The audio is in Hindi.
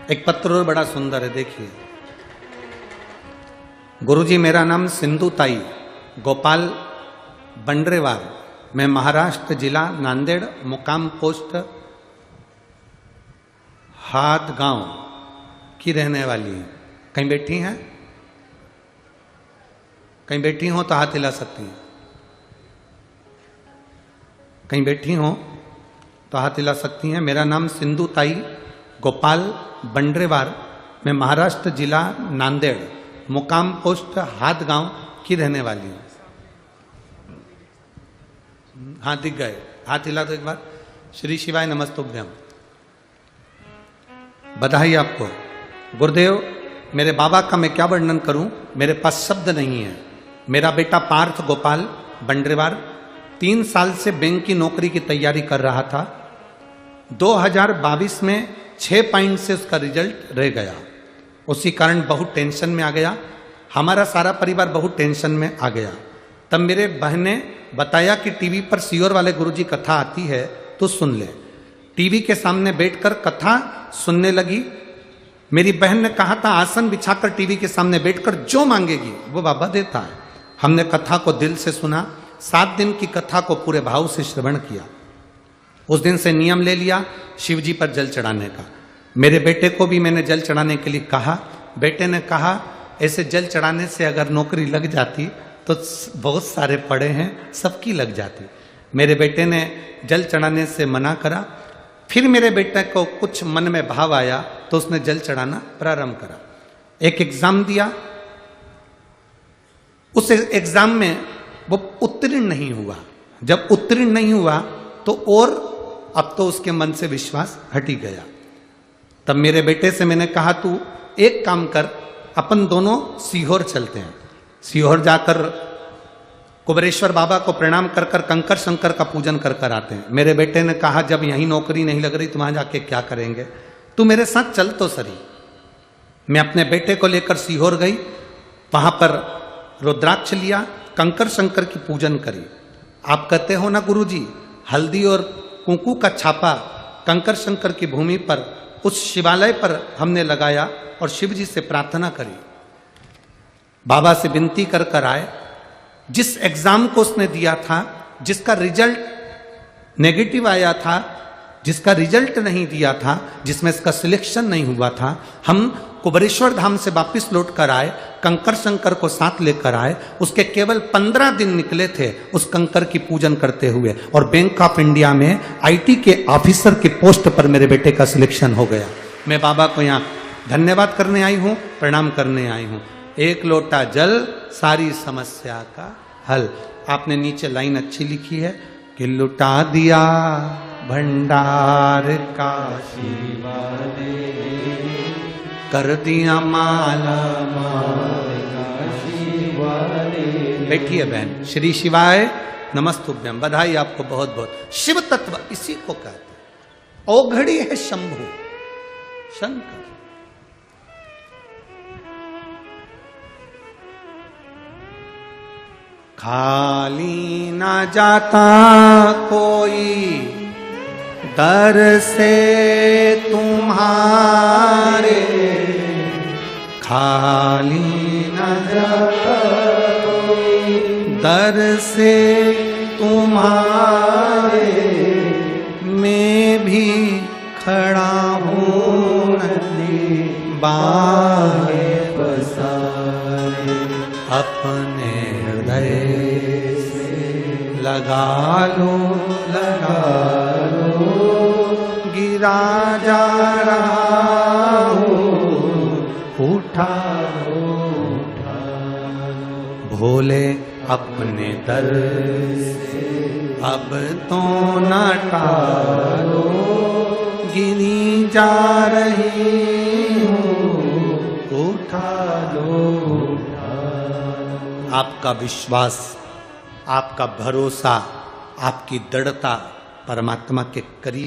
एक पत्र और बड़ा सुंदर है, देखिए। गुरुजी, मेरा नाम सिंधु ताई गोपाल बंडरेवार, मैं महाराष्ट्र जिला नांदेड़ मुकाम पोस्ट हादगांव की रहने वाली है। कहीं बैठी हैं? कहीं बैठी हो तो हाथ हिला सकती हैं। कहीं बैठी हो तो हाथ हिला सकती हैं। मेरा नाम सिंधु ताई गोपाल बंडरेवार, मैं महाराष्ट्र जिला नांदेड़ मुकाम पोस्ट हादगांव की रहने वाली हूँ। हाथ दिख गए? हाथ हिला तो एक बार। श्री शिवाय नमस्तुभ्यम। बधाई आपको। गुरुदेव, मेरे बाबा का मैं क्या वर्णन करूं, मेरे पास शब्द नहीं है। मेरा बेटा पार्थ गोपाल बंडरेवार 3 साल से बैंक की नौकरी की तैयारी कर रहा था। 2022 में 6 पॉइंट से उसका रिजल्ट रह गया। उसी कारण बहुत टेंशन में आ गया। हमारा सारा परिवार बहुत टेंशन में आ गया। तब मेरे बहन ने बताया कि टीवी पर सीहोर वाले गुरुजी कथा आती है तो सुन ले। टीवी के सामने बैठकर कथा सुनने लगी। मेरी बहन ने कहा था आसन बिछाकर टीवी के सामने बैठकर जो मांगेगी वो बाबा देता है। हमने कथा को दिल से सुना। 7 दिन की कथा को पूरे भाव से श्रवण किया। उस दिन से नियम ले लिया शिव जी पर जल चढ़ाने का। मेरे बेटे को भी मैंने जल चढ़ाने के लिए कहा। बेटे ने कहा ऐसे जल चढ़ाने से अगर नौकरी लग जाती तो बहुत सारे पड़े हैं, सबकी लग जाती। मेरे बेटे ने जल चढ़ाने से मना करा। फिर मेरे बेटे को कुछ मन में भाव आया तो उसने जल चढ़ाना प्रारंभ करा। एक एग्जाम दिया। उस एग्जाम में वो उत्तीर्ण नहीं हुआ। जब उत्तीर्ण नहीं हुआ तो और अब तो उसके मन से विश्वास हट ही गया। तब मेरे बेटे से मैंने कहा तू एक काम कर, अपन दोनों सीहोर चलते हैं। सीहोर जाकर कुबेरेश्वर बाबा को प्रणाम कर कर कंकर शंकर का पूजन कर कर आते हैं। मेरे बेटे ने कहा जब यहीं नौकरी नहीं लग रही तो वहां जाके क्या करेंगे, तू मेरे साथ चल तो सही। मैं अपने बेटे को लेकर सीहोर गई। वहां पर रुद्राक्ष लिया, कंकर शंकर की पूजन करी। आप कहते हो ना गुरुजी, हल्दी और कुंकू का छापा कंकर शंकर की भूमि पर उस शिवालय पर हमने लगाया और शिव जी से प्रार्थना करी। बाबा से विनती कर कर आए। जिस एग्जाम को उसने दिया था, जिसका रिजल्ट नेगेटिव आया था, जिसका रिजल्ट नहीं दिया था, जिसमें इसका सिलेक्शन नहीं हुआ था, हम कुबेरेश्वर धाम से वापिस लौट कर आए। कंकर शंकर को साथ लेकर आए। उसके केवल 15 दिन निकले थे उस कंकर की पूजन करते हुए और बैंक ऑफ इंडिया में IT के ऑफिसर के पोस्ट पर मेरे बेटे का सिलेक्शन हो गया। मैं बाबा को यहाँ धन्यवाद करने आई हूँ, प्रणाम करने आई हूँ। एक लोटा जल सारी समस्या का हल। आपने नीचे लाइन अच्छी लिखी है कि लुटा दिया भंडार का शिवा ने, कर दिया माला माल का शिवा ने। बैठिए बहन। श्री शिवाय नमस्तुभ्यम। बधाई आपको बहुत बहुत। शिव तत्व इसी को कहते हैं। औघड़ी है शंभु शंकर। खाली ना जाता कोई दर से तुम्हारे, खाली ना जाता कोई दर से तुम्हारे, मैं भी खड़ा हूँ नदी बाहे पसारे। अपने हृदय से लगा लो गिरा जा रहा हो, उठा लो भोले अपने दर से अब तो न टालो, गिरी जा रही हूँ, उठा लो। आपका विश्वास, आपका भरोसा, आपकी दृढ़ता परमात्मा के करीब